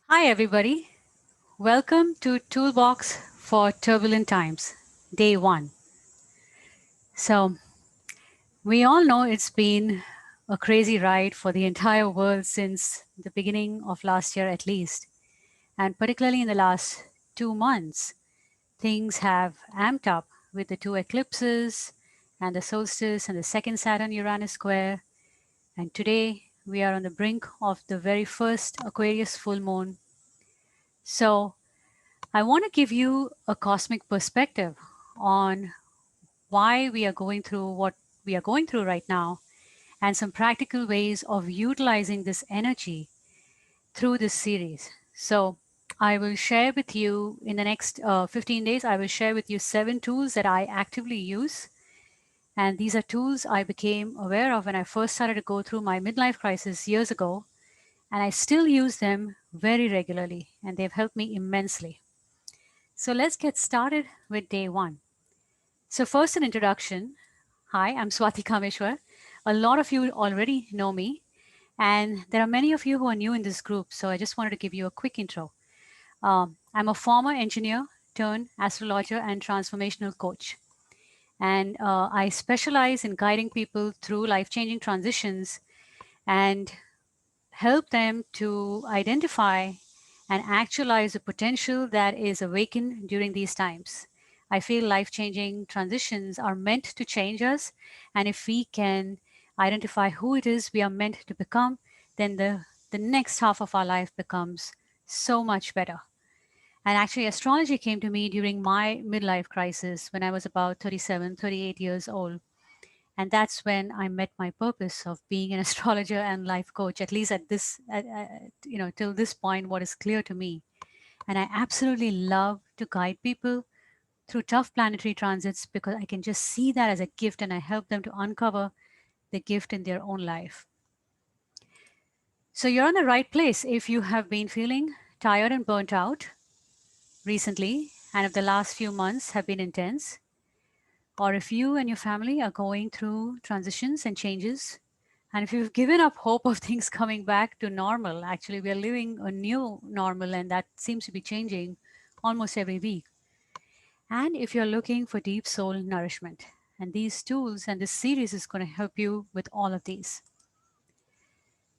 Hi, everybody. Welcome to Toolbox for Turbulent Times, Day 1. So, we all know it's been a crazy ride for the entire world since the beginning of last year, at least. And particularly in the last 2 months, things have amped up with the two eclipses and the solstice and the second Saturn Uranus square. And today, we are on the brink of the very first Aquarius full moon. So, I want to give you a cosmic perspective on why we are going through what we are going through right now and some practical ways of utilizing this energy through this series. So, I will share with you in the next 15 days, I will share with you 7 tools that I actively use. And these are tools I became aware of when I first started to go through my midlife crisis years ago. And I still use them very regularly, and they've helped me immensely. So let's get started with day 1. So, first, an introduction. Hi, I'm Swati Kameswar. A lot of you already know me, and there are many of you who are new in this group. So, I just wanted to give you a quick intro. I'm a former engineer turned astrologer and transformational coach. And I specialize in guiding people through life changing transitions and help them to identify and actualize the potential that is awakened during these times. I feel life changing transitions are meant to change us. And if we can identify who it is we are meant to become, then the next half of our life becomes so much better. And actually, astrology came to me during my midlife crisis when I was about 37, 38 years old. And that's when I met my purpose of being an astrologer and life coach, at least at this till this point, what is clear to me. And I absolutely love to guide people through tough planetary transits because I can just see that as a gift, and I help them to uncover the gift in their own life. So you're in the right place if you have been feeling tired and burnt out recently, and if the last few months have been intense, or if you and your family are going through transitions and changes, and if you've given up hope of things coming back to normal. Actually, we are living a new normal, and that seems to be changing almost every week. And if you're looking for deep soul nourishment, and these tools and this series is going to help you with all of these.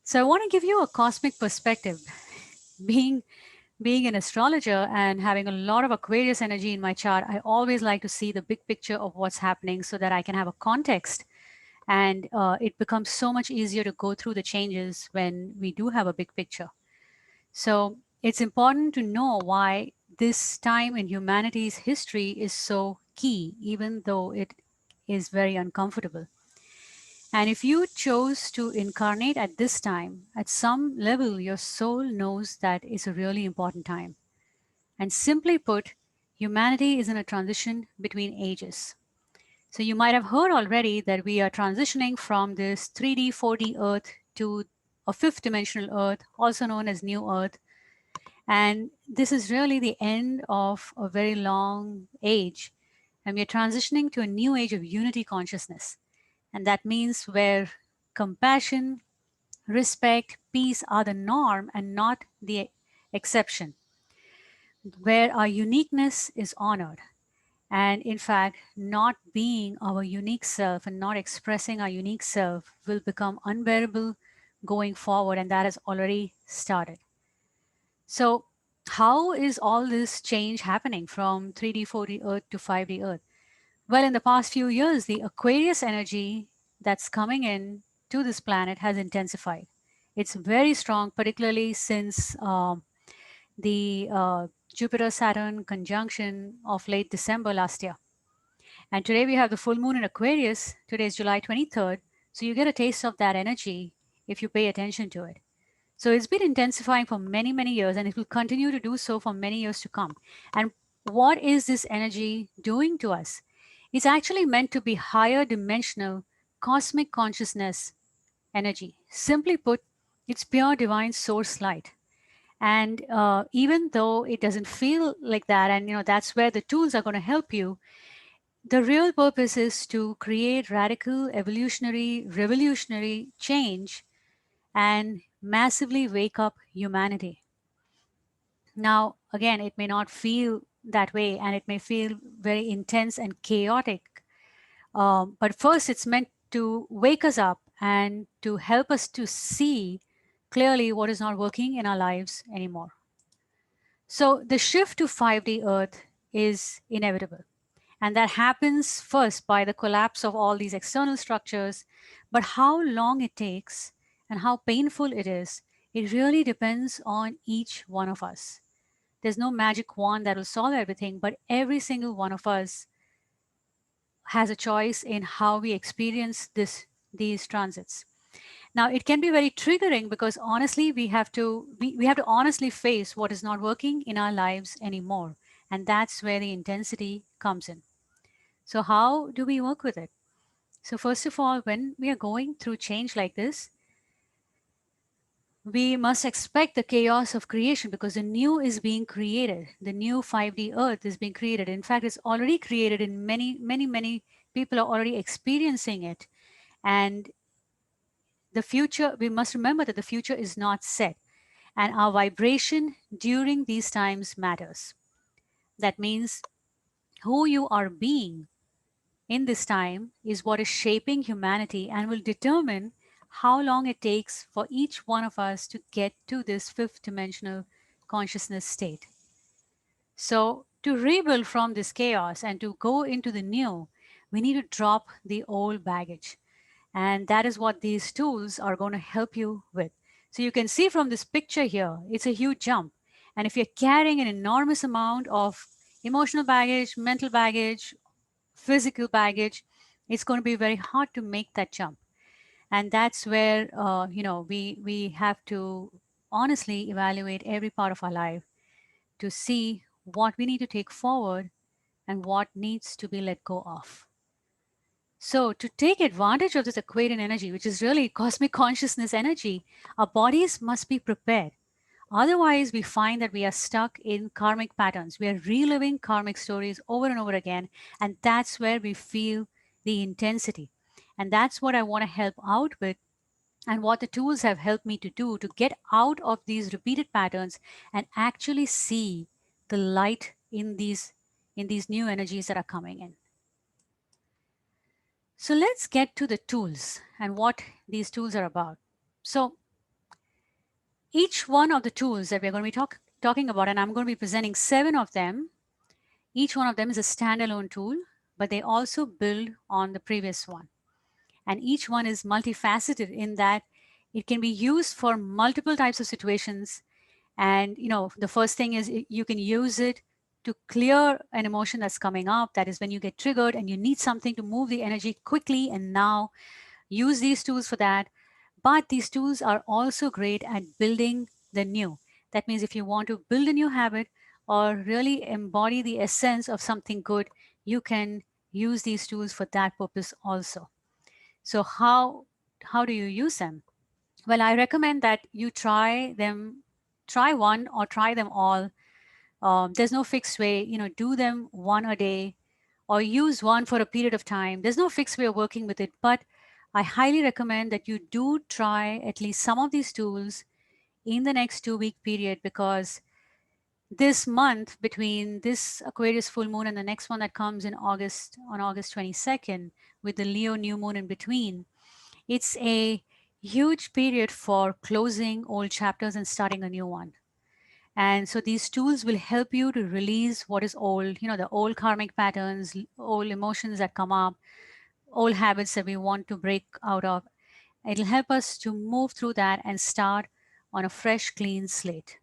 So I want to give you a cosmic perspective. Being being an astrologer and having a lot of Aquarius energy in my chart, I always like to see the big picture of what's happening so that I can have a context. And it becomes so much easier to go through the changes when we do have a big picture. So it's important to know why this time in humanity's history is so key, even though it is very uncomfortable. And if you chose to incarnate at this time, at some level, your soul knows that it's a really important time. And simply put, humanity is in a transition between ages. So you might have heard already that we are transitioning from this 3D, 4D Earth to a fifth dimensional Earth, also known as New Earth. And this is really the end of a very long age. And we are transitioning to a new age of unity consciousness. And that means where compassion, respect, peace are the norm and not the exception, where our uniqueness is honored. And in fact, not being our unique self and not expressing our unique self will become unbearable going forward. And that has already started. So, how is all this change happening from 3D, 4D Earth to 5D Earth? Well, in the past few years, the Aquarius energy that's coming in to this planet has intensified. It's very strong, particularly since the Jupiter Saturn conjunction of late December last year. And today we have the full moon in Aquarius. Today is July 23rd. So you get a taste of that energy if you pay attention to it. So it's been intensifying for many, many years, and it will continue to do so for many years to come. And what is this energy doing to us? It's actually meant to be higher dimensional cosmic consciousness energy. Simply put, it's pure divine source light. And even though it doesn't feel like that, and that's where the tools are going to help you, the real purpose is to create radical, evolutionary, revolutionary change and massively wake up humanity. Now, again, it may not feel that way and it may feel very intense and chaotic. But first, it's meant to wake us up and to help us to see clearly what is not working in our lives anymore. So, the shift to 5D Earth is inevitable. And that happens first by the collapse of all these external structures. But how long it takes and how painful it is, it really depends on each one of us. There's no magic wand that will solve everything, but every single one of us has a choice in how we experience these transits. Now, it can be very triggering because honestly, we have to honestly face what is not working in our lives anymore, and that's where the intensity comes in. So, how do we work with it? So, first of all, when we are going through change like this, we must expect the chaos of creation because the new is being created. The new 5D Earth is being created. In fact, it's already created, and many people are already experiencing it. And the future, we must remember that the future is not set, and our vibration during these times matters. That means who you are being in this time is what is shaping humanity and will determine how long it takes for each one of us to get to this fifth dimensional consciousness state. So, to rebuild from this chaos and to go into the new, we need to drop the old baggage. And that is what these tools are going to help you with. So, you can see from this picture here, it's a huge jump. And if you're carrying an enormous amount of emotional baggage, mental baggage, physical baggage, it's going to be very hard to make that jump. And that's where we have to honestly evaluate every part of our life to see what we need to take forward and what needs to be let go of. So, to take advantage of this Aquarian energy, which is really cosmic consciousness energy, our bodies must be prepared. Otherwise, we find that we are stuck in karmic patterns. We are reliving karmic stories over and over again. And that's where we feel the intensity. And that's what I want to help out with, and what the tools have helped me to do to get out of these repeated patterns and actually see the light in these new energies that are coming in. So let's get to the tools and what these tools are about. So each one of the tools that we're going to be talking about, and I'm going to be presenting 7 of them, each one of them is a standalone tool, but they also build on the previous one. And each one is multifaceted in that it can be used for multiple types of situations. And the first thing is you can use it to clear an emotion that's coming up. That is when you get triggered and you need something to move the energy quickly, and now use these tools for that. But these tools are also great at building the new. That means if you want to build a new habit or really embody the essence of something good, you can use these tools for that purpose also. So how do you use them? Well, I recommend that you try them, try one or try them all. There's no fixed way. Do them one a day or use one for a period of time. There's no fixed way of working with it, but I highly recommend that you do try at least some of these tools in the next 2 week period, because this month between this Aquarius full moon and the next one that comes in August, on August 22nd, with the Leo new moon in between, it's a huge period for closing old chapters and starting a new one. And so these tools will help you to release what is old, the old karmic patterns, old emotions that come up, old habits that we want to break out of. It'll help us to move through that and start on a fresh, clean slate.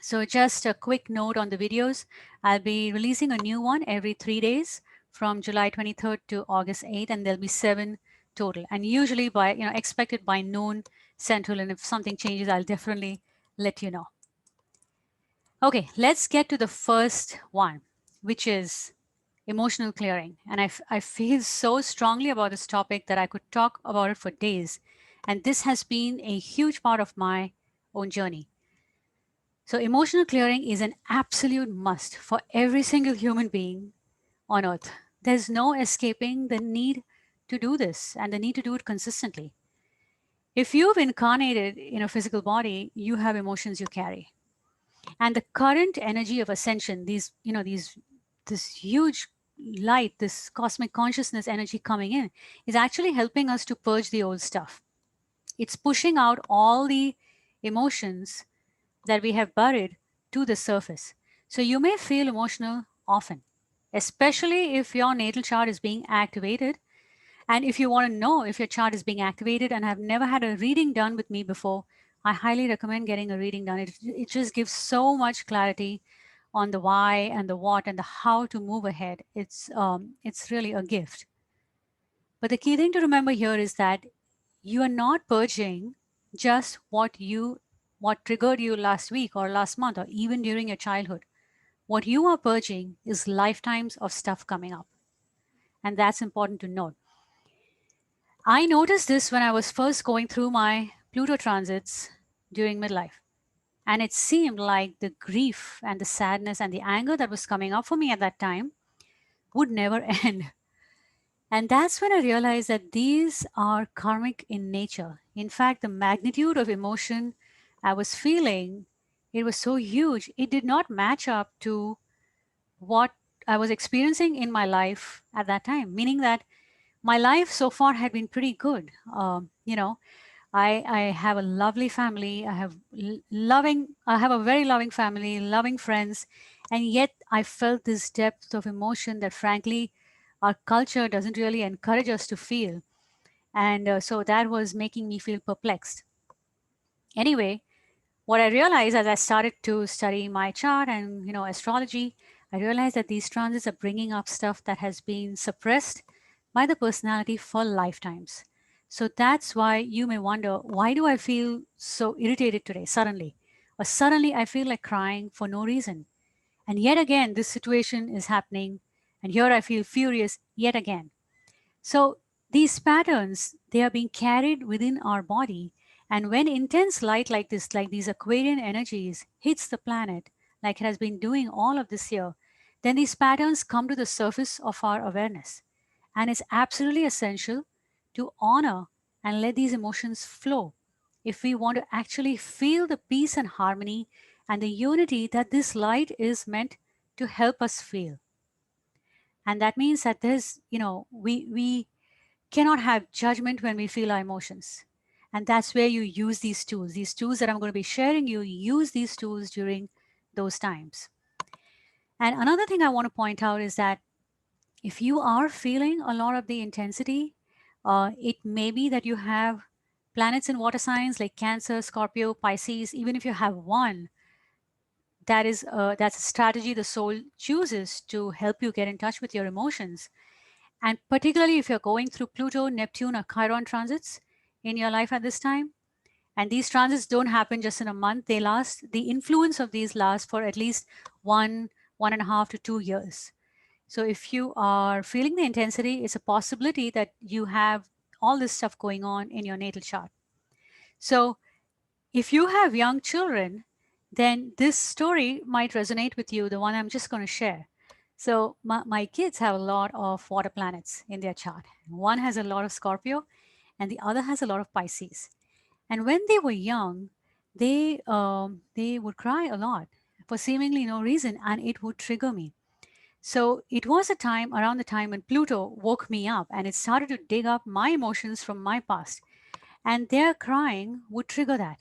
So just a quick note on the videos. I'll be releasing a new one every 3 days from July 23rd to August 8th, and there'll be 7 total. And usually by, expected by noon Central. And if something changes, I'll definitely let you know. Okay, let's get to the first one, which is emotional clearing. And I feel so strongly about this topic that I could talk about it for days. And this has been a huge part of my own journey. So, emotional clearing is an absolute must for every single human being on earth. There's no escaping the need to do this and the need to do it consistently. If you've incarnated in a physical body, you have emotions you carry. And the current energy of ascension, this huge light, this cosmic consciousness energy coming in, is actually helping us to purge the old stuff. It's pushing out all the emotions that we have buried to the surface. So you may feel emotional often, especially if your natal chart is being activated. And if you want to know if your chart is being activated and have never had a reading done with me before, I highly recommend getting a reading done. It just gives so much clarity on the why and the what and the how to move ahead. It's really a gift. But the key thing to remember here is that you are not purging just what triggered you last week or last month or even during your childhood. What you are purging is lifetimes of stuff coming up. And that's important to note. I noticed this when I was first going through my Pluto transits during midlife. And it seemed like the grief and the sadness and the anger that was coming up for me at that time would never end. And that's when I realized that these are karmic in nature. In fact, the magnitude of emotion I was feeling, it was so huge, it did not match up to what I was experiencing in my life at that time, meaning that my life so far had been pretty good. I have a lovely family. I have a very loving family, loving friends. And yet I felt this depth of emotion that frankly, our culture doesn't really encourage us to feel. And so that was making me feel perplexed. Anyway, what I realized as I started to study my chart and astrology, I realized that these transits are bringing up stuff that has been suppressed by the personality for lifetimes. So that's why you may wonder, why do I feel so irritated today suddenly? Or suddenly I feel like crying for no reason. And yet again, this situation is happening. And here I feel furious yet again. So these patterns, they are being carried within our body. And when intense light like this, like these Aquarian energies, hits the planet, like it has been doing all of this year, then these patterns come to the surface of our awareness. And it's absolutely essential to honor and let these emotions flow if we want to actually feel the peace and harmony and the unity that this light is meant to help us feel. And that means that we cannot have judgment when we feel our emotions. And that's where you use these tools that I'm going to be sharing. You use these tools during those times. And another thing I want to point out is that if you are feeling a lot of the intensity, it may be that you have planets in water signs like Cancer, Scorpio, Pisces. Even if you have one, that's a strategy the soul chooses to help you get in touch with your emotions. And particularly if you're going through Pluto, Neptune, or Chiron transits in your life at this time, and these transits don't happen just in a month, they last, the influence of these lasts for at least 1.5 to 2 years. So if you are feeling the intensity, it's a possibility that you have all this stuff going on in your natal chart. So if you have young children, then this story might resonate with you, the one I'm just going to share. So my kids have a lot of water planets in their chart. One has a lot of Scorpio and the other has a lot of Pisces. And when they were young, they would cry a lot for seemingly no reason, and it would trigger me. So it was a time around the time when Pluto woke me up and it started to dig up my emotions from my past. And their crying would trigger that.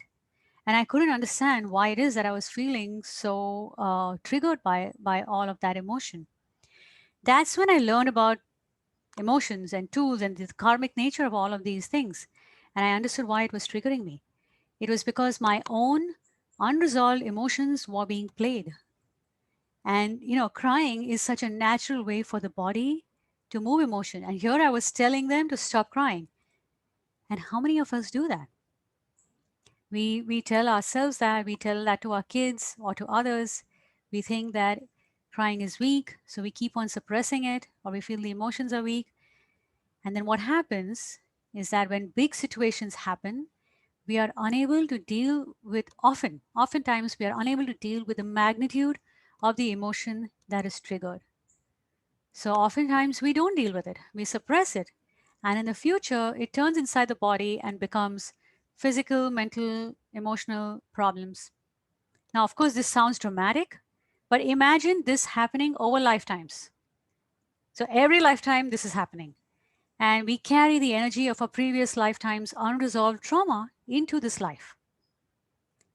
And I couldn't understand why it is that I was feeling so triggered by all of that emotion. That's when I learned about emotions and tools and the karmic nature of all of these things. And I understood why it was triggering me. It was because my own unresolved emotions were being played. And, crying is such a natural way for the body to move emotion. And here I was telling them to stop crying. And how many of us do that? We tell ourselves that, we tell that to our kids or to others. We think that crying is weak, so we keep on suppressing it, or we feel the emotions are weak. And then what happens is that when big situations happen, we are unable to deal with oftentimes we are unable to deal with the magnitude of the emotion that is triggered. So oftentimes we don't deal with it, we suppress it. And in the future, it turns inside the body and becomes physical, mental, emotional problems. Now, of course, this sounds dramatic, but imagine this happening over lifetimes. So every lifetime, this is happening. And we carry the energy of our previous lifetime's unresolved trauma into this life.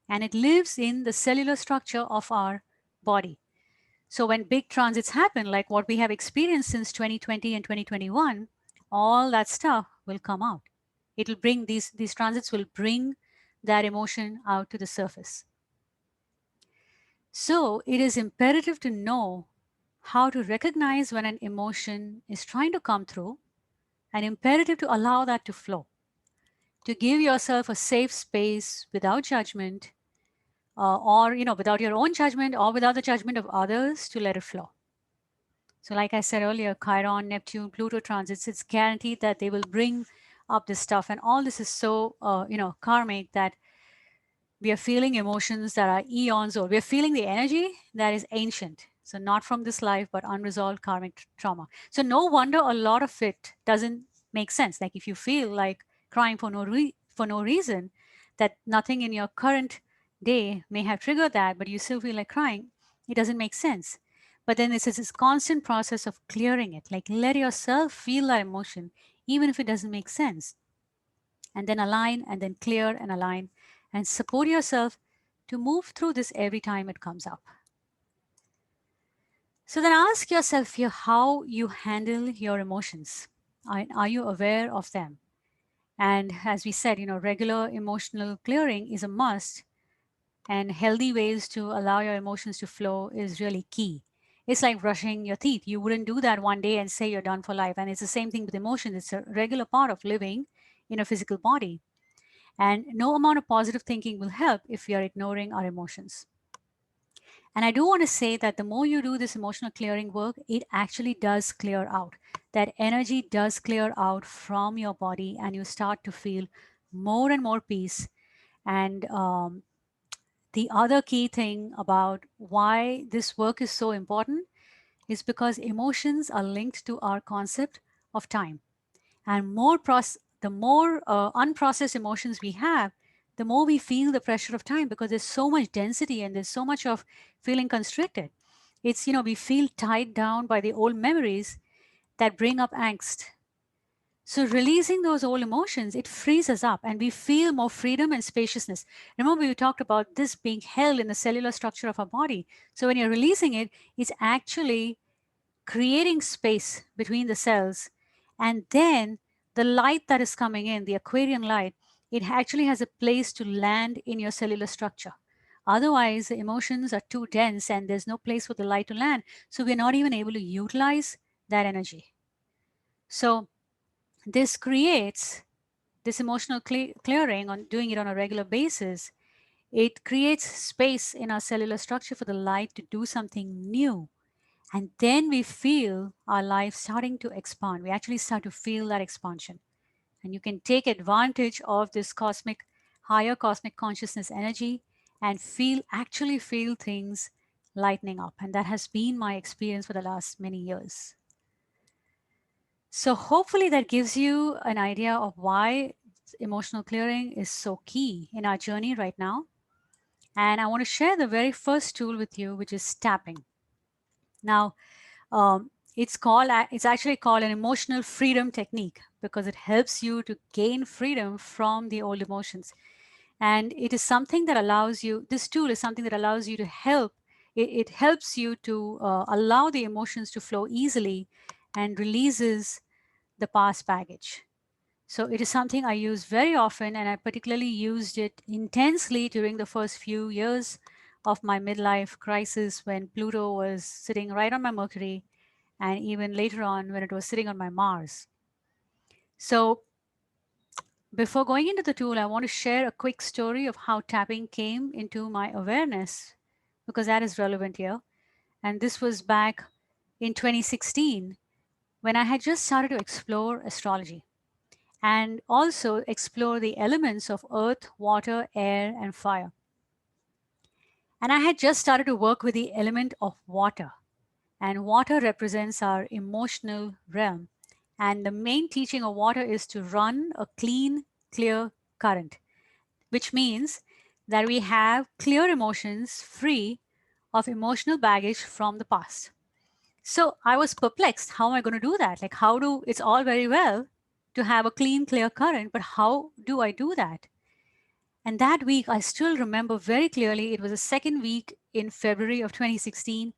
And it lives in the cellular structure of our body. So when big transits happen, like what we have experienced since 2020 and 2021, all that stuff will come out. It'll bring these transits will bring that emotion out to the surface. So it is imperative to know how to recognize when an emotion is trying to come through, and imperative to allow that to flow, to give yourself a safe space without judgment, or without your own judgment or without the judgment of others, to let it flow. So like I said earlier, Chiron, Neptune, Pluto transits, it's guaranteed that they will bring up this stuff. And all this is so, karmic, that we are feeling emotions that are eons old. We're feeling the energy that is ancient. So not from this life, but unresolved karmic trauma. So no wonder a lot of it doesn't make sense. Like if you feel like crying for no reason, that nothing in your current day may have triggered that, but you still feel like crying, it doesn't make sense. But then it's this constant process of clearing it. Like let yourself feel that emotion, even if it doesn't make sense, and then align and then clear and align and support yourself to move through this every time it comes up. So then ask yourself here how you handle your emotions. Are you aware of them? And as we said, regular emotional clearing is a must, and healthy ways to allow your emotions to flow is really key. It's like brushing your teeth. You wouldn't do that one day and say you're done for life. And it's the same thing with emotion. It's a regular part of living in a physical body. And no amount of positive thinking will help if we are ignoring our emotions. And I do want to say that the more you do this emotional clearing work, it actually does clear out. That energy does clear out from your body, and you start to feel more and more peace. And the other key thing about why this work is so important is because emotions are linked to our concept of time. And the more unprocessed emotions we have, the more we feel the pressure of time, because there's so much density and there's so much of feeling constricted. It's, we feel tied down by the old memories that bring up angst. So releasing those old emotions, it frees us up and we feel more freedom and spaciousness. Remember, we talked about this being held in the cellular structure of our body. So when you're releasing it, it's actually creating space between the cells. And then the light that is coming in, the Aquarian light, it actually has a place to land in your cellular structure. Otherwise, the emotions are too dense and there's no place for the light to land. So we're not even able to utilize that energy. So this creates this emotional clearing, on doing it on a regular basis. It creates space in our cellular structure for the light to do something new. And then we feel our life starting to expand. We actually start to feel that expansion. And you can take advantage of this higher cosmic consciousness energy and actually feel things lightening up. And that has been my experience for the last many years. So hopefully that gives you an idea of why emotional clearing is so key in our journey right now. And I want to share the very first tool with you, which is tapping. Now, it's actually called an emotional freedom technique because it helps you to gain freedom from the old emotions. And it is something that allows you, this tool is something that allows you to it helps you to allow the emotions to flow easily and releases the past baggage. So it is something I use very often, and I particularly used it intensely during the first few years of my midlife crisis when Pluto was sitting right on my Mercury, and even later on when it was sitting on my Mars. So before going into the tool, I want to share a quick story of how tapping came into my awareness, because that is relevant here. And this was back in 2016 when I had just started to explore astrology and also explore the elements of earth, water, air, and fire. And I had just started to work with the element of water. And water represents our emotional realm. And the main teaching of water is to run a clean, clear current, which means that we have clear emotions free of emotional baggage from the past. So I was perplexed. How am I going to do that? Like, how do it's all very well to have a clean, clear current, but how do I do that? And that week, I still remember very clearly, it was the second week in February of 2016.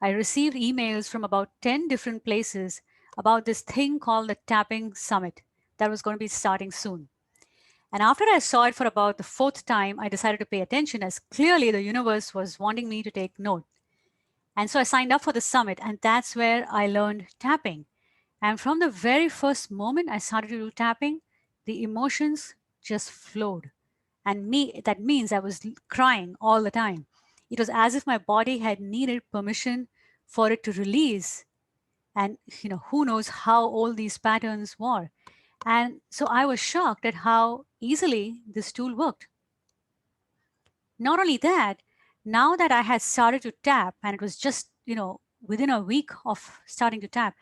I received emails from about 10 different places about this thing called the Tapping Summit that was going to be starting soon. And after I saw it for about the fourth time, I decided to pay attention as clearly the universe was wanting me to take note. And so I signed up for the summit, and that's where I learned tapping. And from the very first moment I started to do tapping, the emotions just flowed. And me, that means I was crying all the time. It was as if my body had needed permission for it to release. And who knows how old these patterns were. And so I was shocked at how easily this tool worked. Not only that, now that I had started to tap, and it was just, within a week of starting to tap,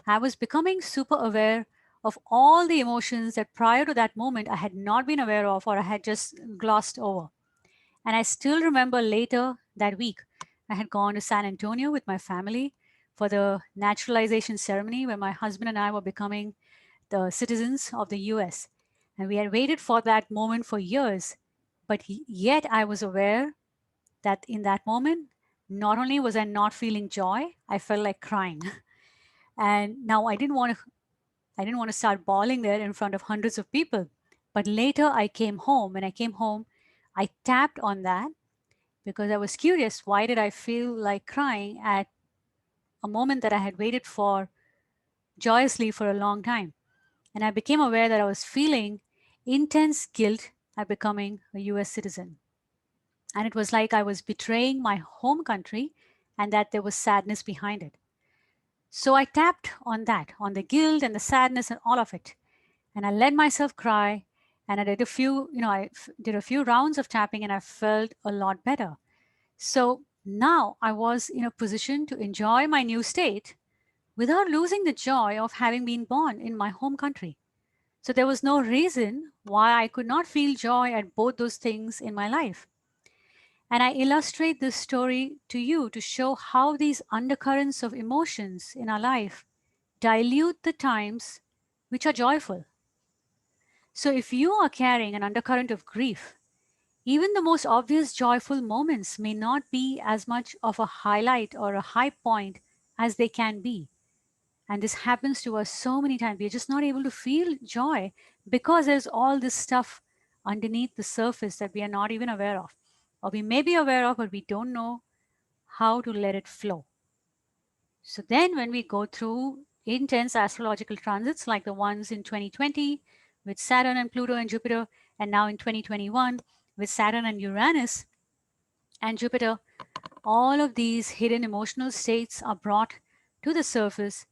I was becoming super aware of all the emotions that prior to that moment I had not been aware of or I had just glossed over. And I still remember later that week, I had gone to San Antonio with my family for the naturalization ceremony where my husband and I were becoming the citizens of the US. And we had waited for that moment for years. But yet I was aware that in that moment, not only was I not feeling joy, I felt like crying. And now I didn't want to start bawling there in front of hundreds of people. But later I came home. When I came home, I tapped on that because I was curious, why did I feel like crying at a moment that I had waited for joyously for a long time? And I became aware that I was feeling intense guilt at becoming a US citizen. And it was like I was betraying my home country and that there was sadness behind it. So I tapped on that, on the guilt and the sadness and all of it. And I let myself cry. And I did a few, did a few rounds of tapping and I felt a lot better. So now I was in a position to enjoy my new state without losing the joy of having been born in my home country. So there was no reason why I could not feel joy at both those things in my life. And I illustrate this story to you to show how these undercurrents of emotions in our life dilute the times which are joyful. So if you are carrying an undercurrent of grief, even the most obvious joyful moments may not be as much of a highlight or a high point as they can be. And this happens to us so many times. We're just not able to feel joy because there's all this stuff underneath the surface that we are not even aware of. Or we may be aware of, but we don't know how to let it flow. So then, when we go through intense astrological transits like the ones in 2020 with Saturn and Pluto and Jupiter, and now in 2021 with Saturn and Uranus and Jupiter, all of these hidden emotional states are brought to the surface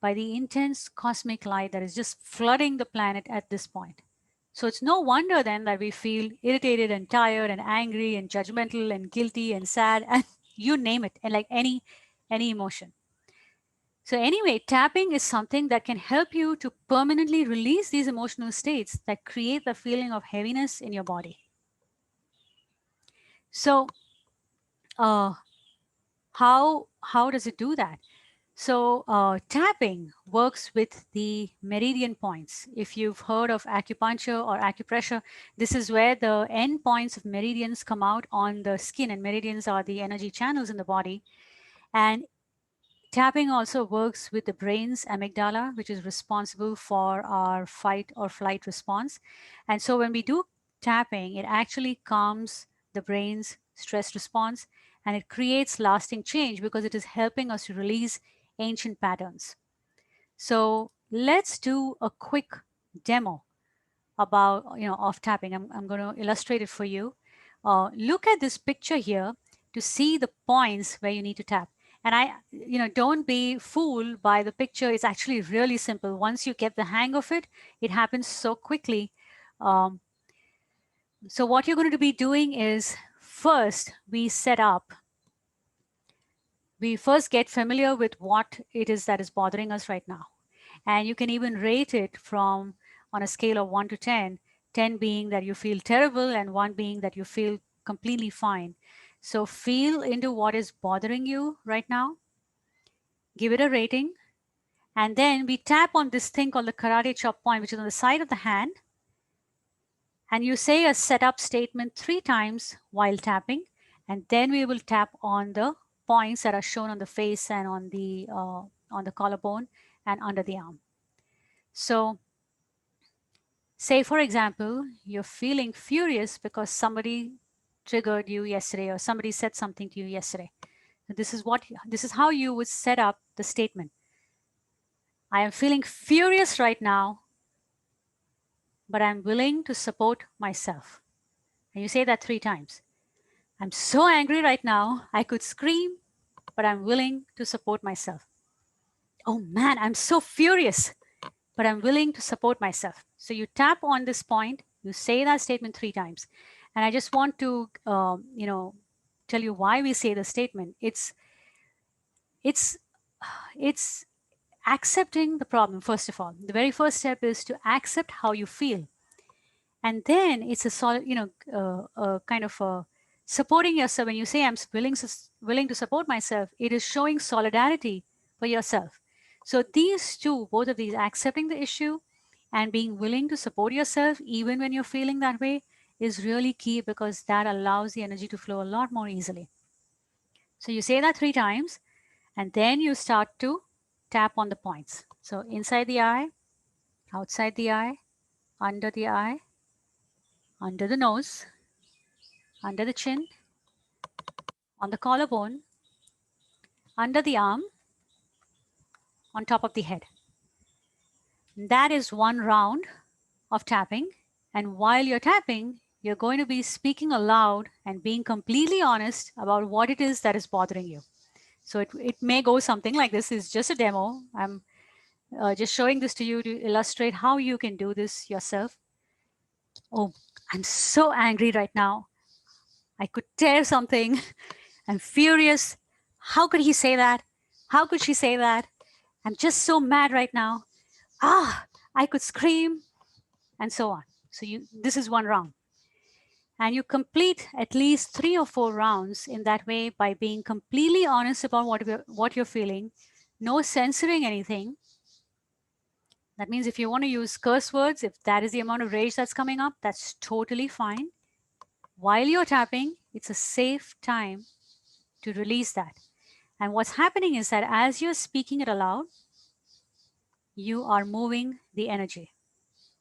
by the intense cosmic light that is just flooding the planet at this point. So it's no wonder then that we feel irritated and tired and angry and judgmental and guilty and sad and you name it, and like any emotion. So anyway, tapping is something that can help you to permanently release these emotional states that create the feeling of heaviness in your body. So uh, how does it do that? So tapping works with the meridian points. If you've heard of acupuncture or acupressure, this is where the end points of meridians come out on the skin, and meridians are the energy channels in the body. And tapping also works with the brain's amygdala, which is responsible for our fight or flight response. And so when we do tapping, it actually calms the brain's stress response and it creates lasting change because it is helping us to release ancient patterns. So let's do a quick demo about, of tapping. I'm going to illustrate it for you. Look at this picture here to see the points where you need to tap. And don't be fooled by the picture. It's actually really simple. Once you get the hang of it, it happens so quickly. Um, so what you're going to be doing is first we first get familiar with what it is that is bothering us right now. And you can even rate it from on a scale of 1 to 10, 10 being that you feel terrible and 1 being that you feel completely fine. So feel into what is bothering you right now, give it a rating, and then we tap on this thing called the karate chop point, which is on the side of the hand, and you say a setup statement 3 times while tapping, and then we will tap on the points that are shown on the face and on the collarbone and under the arm. So say, for example, you're feeling furious because somebody triggered you yesterday or somebody said something to you yesterday. This is how you would set up the statement. I am feeling furious right now, but I'm willing to support myself. And you say that 3 times. I'm so angry right now, I could scream, but I'm willing to support myself. Oh man, I'm so furious, but I'm willing to support myself. So you tap on this point, you say that statement 3 times. And I just want to, tell you why we say the statement. It's, it's accepting the problem, first of all. The very first step is to accept how you feel. And then it's a solid, kind of supporting yourself. When you say I'm willing to support myself, it is showing solidarity for yourself. So these two, both of these, accepting the issue and being willing to support yourself even when you're feeling that way, is really key, because that allows the energy to flow a lot more easily. So you say that 3 times, and then you start to tap on the points. So inside the eye, outside the eye, under the nose, under the chin, on the collarbone, under the arm, on top of the head. That is one round of tapping. And while you're tapping, you're going to be speaking aloud and being completely honest about what it is that is bothering you. So it may go something like this. Is just a demo. I'm just showing this to you to illustrate how you can do this yourself. Oh, I'm so angry right now. I could tear something. I'm furious. How could he say that? How could she say that? I'm just so mad right now. I could scream, and so on. So this is one round. And you complete at least 3 or 4 rounds in that way by being completely honest about what you're feeling, no censoring anything. That means if you want to use curse words, if that is the amount of rage that's coming up, that's totally fine. While you're tapping, it's a safe time to release that. And what's happening is that as you're speaking it aloud, you are moving the energy.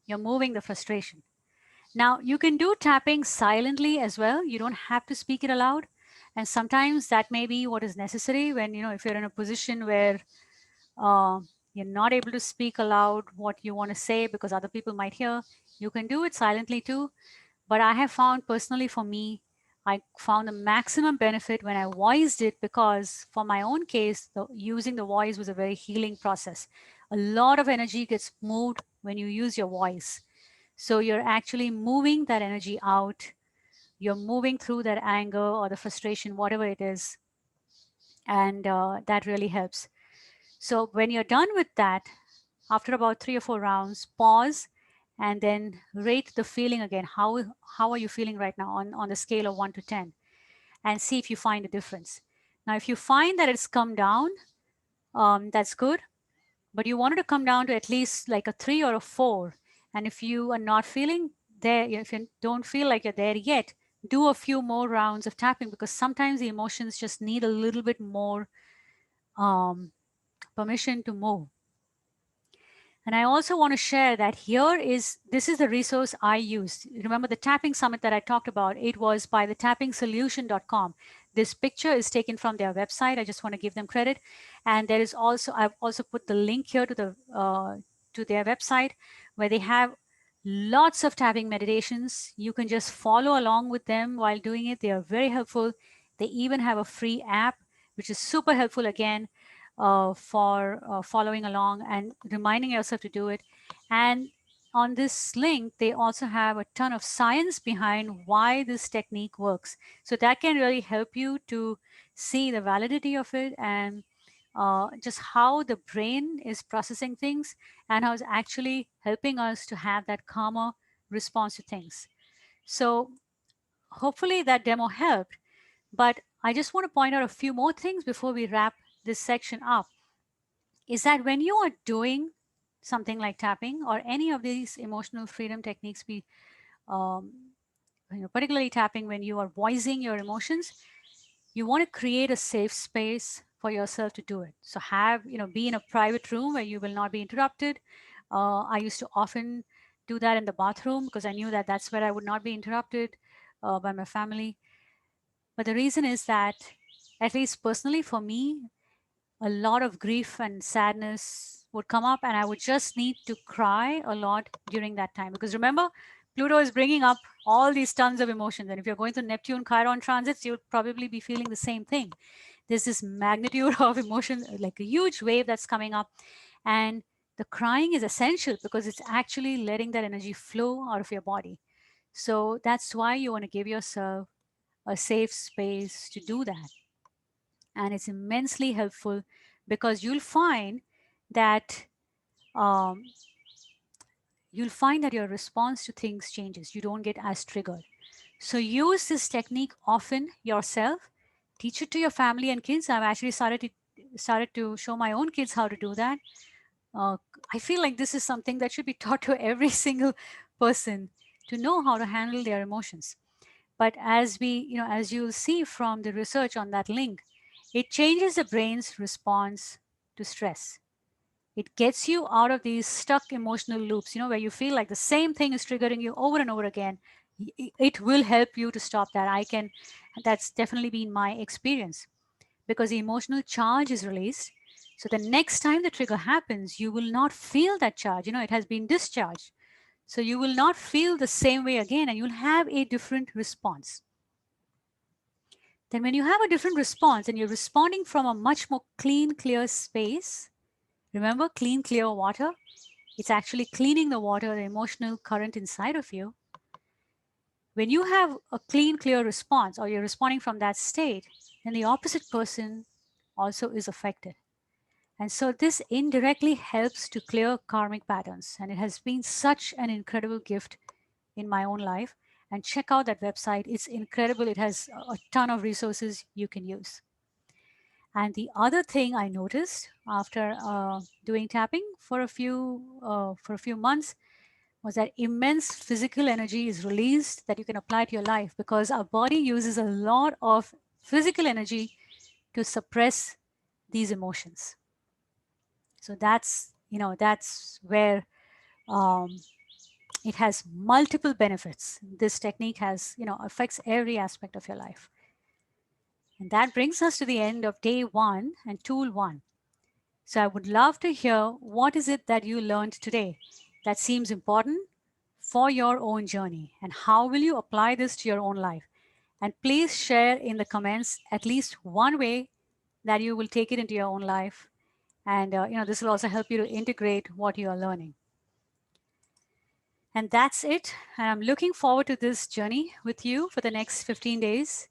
You're moving the frustration. Now, you can do tapping silently as well. You don't have to speak it aloud. And sometimes that may be what is necessary when, if you're in a position where you're not able to speak aloud what you want to say because other people might hear, you can do it silently too. But I have found personally, for me, I found the maximum benefit when I voiced it, because for my own case, using the voice was a very healing process. A lot of energy gets moved when you use your voice. So you're actually moving that energy out. You're moving through that anger or the frustration, whatever it is. And that really helps. So when you're done with that, after about 3 or 4 rounds, pause and then rate the feeling again. How are you feeling right now on the scale of 1 to 10? And see if you find a difference. Now, if you find that it's come down, that's good. But you want it to come down to at least like a 3 or a 4. And if you are not feeling there, if you don't feel like you're there yet, do a few more rounds of tapping, because sometimes the emotions just need a little bit more permission to move. And I also want to share that this is the resource I used. Remember the tapping summit that I talked about? It was by the tappingsolution.com. This picture is taken from their website. I just want to give them credit. And there is also, I've also put the link here to their website, where they have lots of tapping meditations. You can just follow along with them while doing it. They are very helpful. They even have a free app, which is super helpful again for following along and reminding yourself to do it. And on this link, they also have a ton of science behind why this technique works. So that can really help you to see the validity of it, and just how the brain is processing things and how it's actually helping us to have that calmer response to things. So hopefully that demo helped. But I just want to point out a few more things before we wrap this section up. Is that when you are doing something like tapping or any of these emotional freedom techniques, um, particularly tapping when you are voicing your emotions, you want to create a safe space for yourself to do it. So be in a private room where you will not be interrupted. I used to often do that in the bathroom because I knew that that's where I would not be interrupted by my family. But the reason is that, at least personally for me, a lot of grief and sadness would come up, and I would just need to cry a lot during that time. Because remember, Pluto is bringing up all these tons of emotions. And if you're going through Neptune Chiron transits, you'll probably be feeling the same thing. There's this magnitude of emotion, like a huge wave that's coming up. And the crying is essential because it's actually letting that energy flow out of your body. So that's why you want to give yourself a safe space to do that. And it's immensely helpful because that um, you'll find that your response to things changes. You don't get as triggered. So use this technique often yourself. Teach it to your family and kids. I've actually started to show my own kids how to do that. uh, I feel like this is something that should be taught to every single person, to know how to handle their emotions. But as you'll see from the research on that link, it changes the brain's response to stress. It gets you out of these stuck emotional loops, where you feel like the same thing is triggering you over and over again. It will help you to stop that. That's definitely been my experience, because the emotional charge is released. So the next time the trigger happens, you will not feel that charge. It has been discharged. So you will not feel the same way again, and you'll have a different response. Then when you have a different response and you're responding from a much more clean, clear space, remember, clean, clear water, it's actually cleaning the water, the emotional current inside of you. When you have a clean, clear response, or you're responding from that state, then the opposite person also is affected. And so this indirectly helps to clear karmic patterns. And it has been such an incredible gift in my own life. And check out that website. It's incredible. It has a ton of resources you can use. And the other thing I noticed after doing tapping for a few months was that immense physical energy is released that you can apply to your life, because our body uses a lot of physical energy to suppress these emotions. So that's where um, it has multiple benefits. This technique affects every aspect of your life. And that brings us to the end of day 1 and tool 1. So I would love to hear, what is it that you learned today that seems important for your own journey, and how will you apply this to your own life? And please share in the comments at least one way that you will take it into your own life. And this will also help you to integrate what you are learning. And that's it. And I'm looking forward to this journey with you for the next 15 days.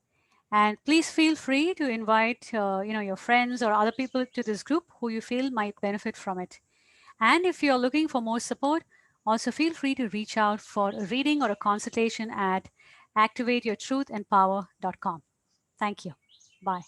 And please feel free to invite your friends or other people to this group who you feel might benefit from it. And if you're looking for more support, also feel free to reach out for a reading or a consultation at activateyourtruthandpower.com. Thank you. Bye.